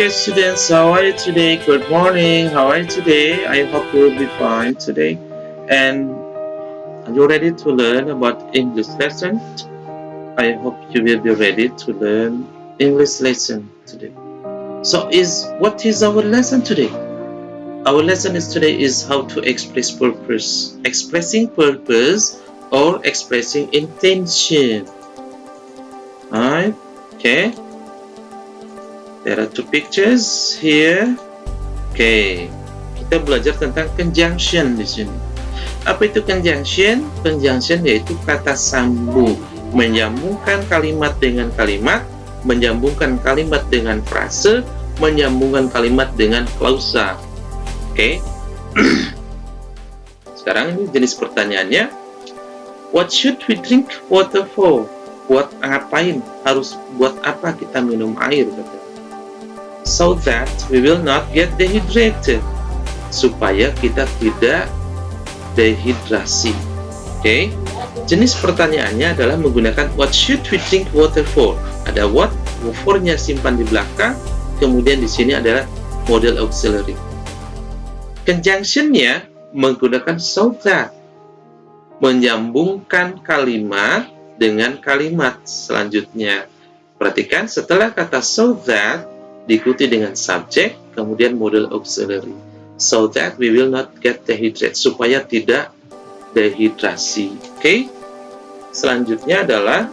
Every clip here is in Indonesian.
Okay, students, how are you today? Good morning. How are you today? I hope you will be fine today. And are you ready to learn about English lesson? I hope you will be ready to learn English lesson today. So, what is our lesson today? Our lesson today is how to express purpose, expressing purpose or expressing intention. Alright, okay. There are two pictures here. Oke, kita belajar tentang conjunction di sini. Apa itu conjunction? Conjunction yaitu kata sambung, menyambungkan kalimat dengan kalimat, menyambungkan kalimat dengan frase, menyambungkan kalimat dengan klausa. Oke. Sekarang ini jenis pertanyaannya. What should we drink water for? Buat ngapain? Buat apa kita minum air? Katanya. So that we will not get dehydrated, supaya kita tidak dehidrasi. Oke, jenis pertanyaannya adalah menggunakan what should we drink water for. Ada what, for-nya simpan di belakang, kemudian di sini adalah model auxiliary. Conjunction-nya menggunakan so that, menyambungkan kalimat dengan kalimat selanjutnya. Perhatikan, setelah kata so that diikuti dengan subjek, kemudian model auxiliary. So that we will not get dehydrated, supaya tidak dehidrasi. Oke. Selanjutnya adalah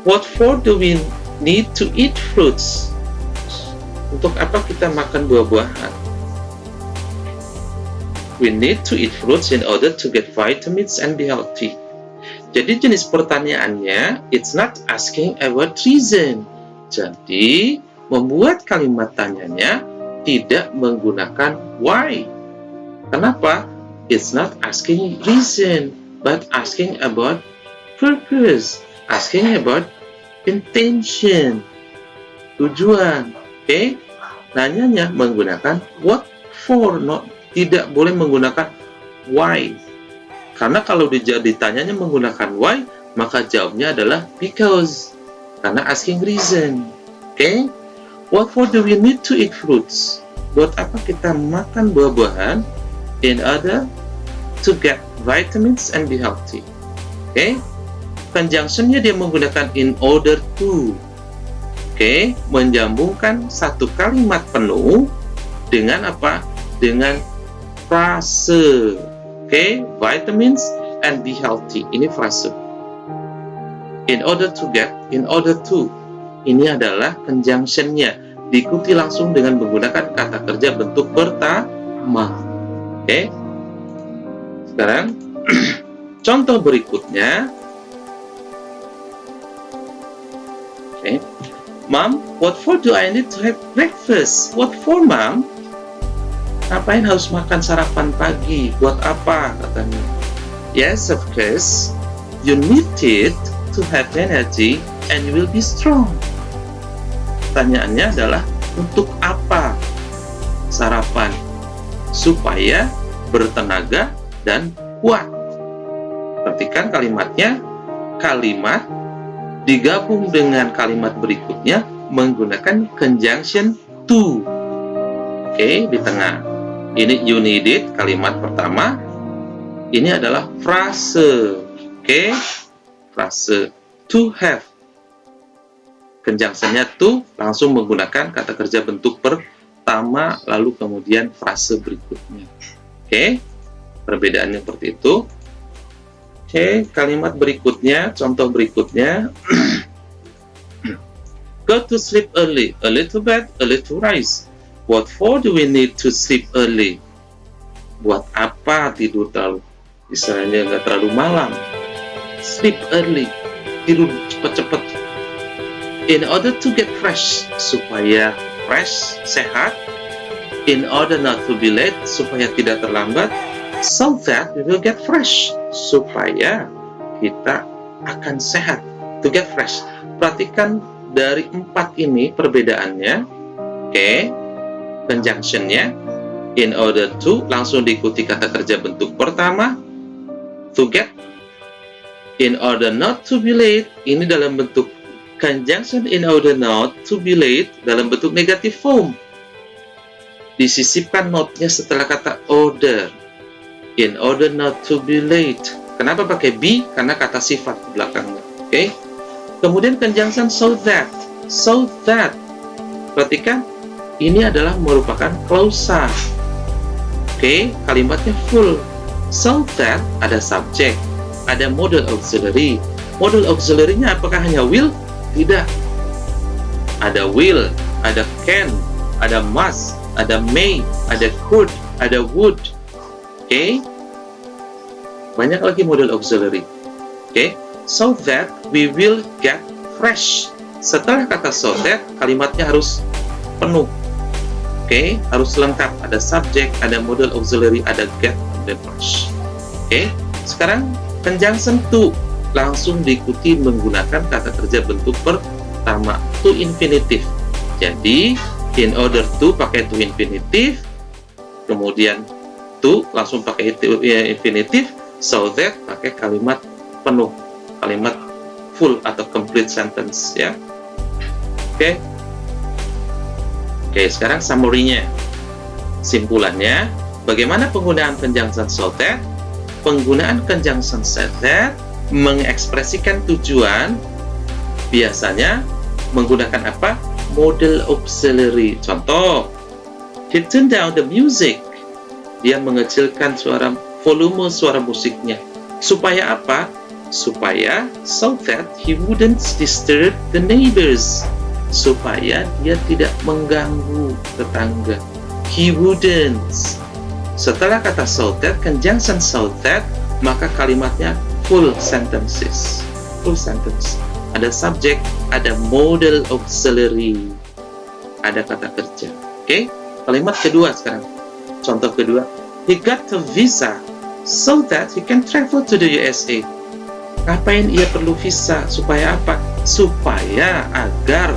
what for do we need to eat fruits? Untuk apa kita makan buah-buahan? We need to eat fruits in order to get vitamins and be healthy. Jadi jenis pertanyaannya, it's not asking about reason. Jadi, membuat kalimat tanyanya tidak menggunakan why. Kenapa? It's not asking reason, but asking about purpose. Asking about intention. Tujuan. Oke? Nanyanya menggunakan what for, tidak boleh menggunakan why. Karena kalau ditanyanya menggunakan why, maka jawabnya adalah because. Karena asking reason. Oke? What for do we need to eat fruits? Buat apa kita makan buah-buahan? In order to get vitamins and be healthy. Oke? Conjunction-nya dia menggunakan in order to. Oke? Menyambungkan satu kalimat penuh dengan apa? Dengan frase. Oke, vitamins and be healthy. Ini frase. In order to get, in order to. Ini adalah conjunction-nya. Diikuti langsung dengan menggunakan kata kerja bentuk pertama. Oke. Sekarang, contoh berikutnya. Oke. Mom, what for do I need to have breakfast? What for, Mom? Ngapain harus makan sarapan pagi? Buat apa? Katanya. Yes, of course. You need it to have energy and you will be strong. Pertanyaannya adalah, untuk apa sarapan? Supaya bertenaga dan kuat. Perhatikan kalimatnya. Kalimat digabung dengan kalimat berikutnya menggunakan conjunction to. Oke, di tengah. Ini you need it, kalimat pertama. Ini adalah frase. Oke, frase to have. Conjunction-nya to langsung menggunakan kata kerja bentuk pertama, lalu kemudian frase berikutnya. Oke, perbedaannya seperti itu. Oke, kalimat berikutnya, contoh berikutnya. Go to sleep early, early to bed, early to rise. What for do we need to sleep early? Buat apa tidur istilahnya nggak terlalu malam? Sleep early, tidur cepat-cepat. In order to get fresh, supaya fresh, sehat. In order not to be late, supaya tidak terlambat. So that we will get fresh, supaya kita akan sehat. To get fresh. Perhatikan dari 4 ini perbedaannya. Oke. Conjunction-nya in order to langsung diikuti kata kerja bentuk pertama, to get In order not to be late, ini dalam bentuk conjunction in order not to be late dalam bentuk negative form. Disisipkan not-nya setelah kata order. In order not to be late. Kenapa pakai be? Karena kata sifat di belakangnya. Oke. Kemudian conjunction so that. So that. Perhatikan, ini adalah merupakan klausa. Oke, kalimatnya full. So that ada subject, ada modal auxiliary. Modal auxiliary-nya apakah hanya will? Tidak. Ada will, ada can, ada must, ada may, ada could, ada would. Oke. Banyak lagi modal auxiliary. Oke. So that we will get fresh. Setelah kata so that, kalimatnya harus penuh. Oke, harus lengkap. Ada subject, ada modal auxiliary, ada get, ada fresh. Oke. Sekarang conjunction to langsung diikuti menggunakan kata kerja bentuk pertama, to infinitive. Jadi in order to pakai to infinitive, kemudian to langsung pakai to infinitive, so that pakai kalimat penuh, kalimat full atau complete sentence ya. Oke. Oke, sekarang summary-nya. Simpulannya, bagaimana penggunaan conjunction so that? Penggunaan conjunction so that mengekspresikan tujuan biasanya menggunakan apa? Modal auxiliary. Contoh, he turned down the music. Dia mengecilkan volume suara musiknya. Supaya apa? Supaya so that he wouldn't disturb the neighbors. Supaya dia tidak mengganggu tetangga. He wouldn't. Setelah kata so that, conjunction so that, maka kalimatnya full sentences. Full sentence. Ada subject, ada modal auxiliary, ada kata kerja. Oke? Kalimat kedua sekarang. Contoh kedua. He got a visa so that he can travel to the USA. Ngapain ia perlu visa? Supaya apa? Supaya agar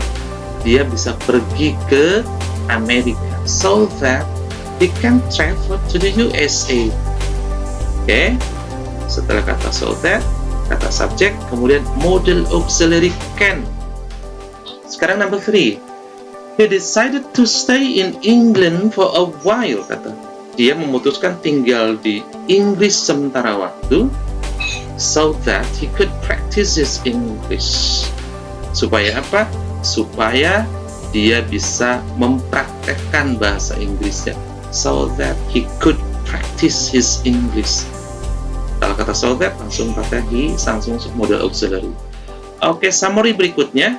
dia bisa pergi ke Amerika. So that he can travel to the USA. Oke? Setelah kata so that, kata subject, kemudian modal auxiliary can. Sekarang number 3. He decided to stay in England for a while, kata. Dia memutuskan tinggal di Inggris sementara waktu, so that he could practice his English. Supaya apa? Supaya dia bisa mempraktekkan bahasa Inggrisnya. So that he could practice his English. Kalau kata so that, langsung pakai he, langsung modal auxiliary. Oke, summary berikutnya.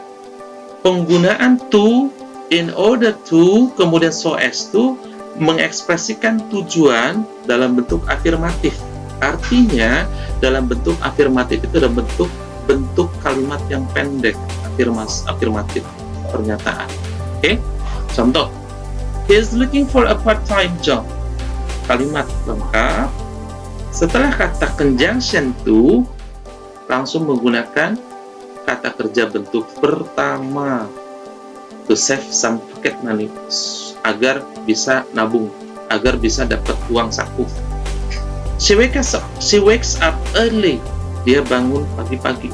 Penggunaan to, in order to, kemudian so as to, mengekspresikan tujuan dalam bentuk afirmatif. Artinya, dalam bentuk afirmatif itu dalam bentuk kalimat yang pendek, afirmatif, pernyataan. Oke? Contoh, he is looking for a part-time job. Kalimat lengkap. Setelah kata conjunction to, langsung menggunakan kata kerja bentuk pertama, to save some pocket money, agar bisa nabung, agar bisa dapat uang saku. She wakes up early. Dia bangun pagi-pagi.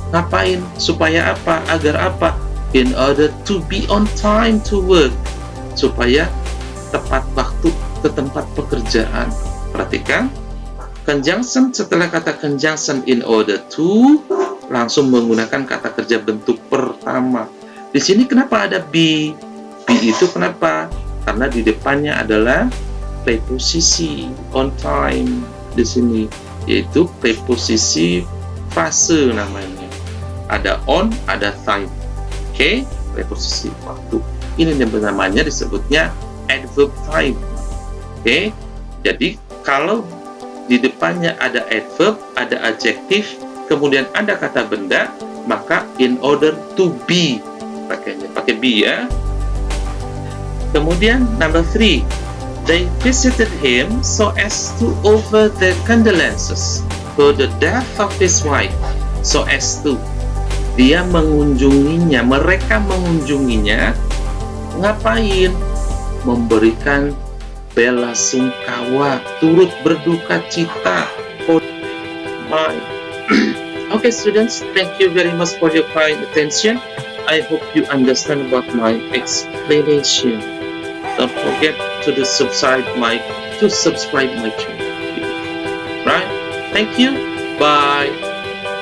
Ngapain? Supaya apa? Agar apa? In order to be on time to work. Supaya tepat waktu ke tempat pekerjaan. Perhatikan, conjunction setelah kata conjunction in order to, langsung menggunakan kata kerja bentuk pertama. Di sini kenapa ada be? Be itu kenapa? Karena di depannya adalah preposisi on time di sini, yaitu preposisi fase namanya. Ada on, ada time. Oke, preposisi waktu. Ini yang namanya disebutnya adverb time. Oke, jadi kalau di depannya ada adverb, ada adjektif, kemudian ada kata benda, maka in order to be pakai be ya. Kemudian number 3, they visited him so as to offer their condolences for the death of his wife. So as to, dia mengunjunginya, mereka mengunjunginya, ngapain? Memberikan bela sungkawa, turut berduka cita for my Okay, students, thank you very much for your kind attention. I hope you understand about my explanation. Don't forget to subscribe my channel. Right? Thank you. Bye.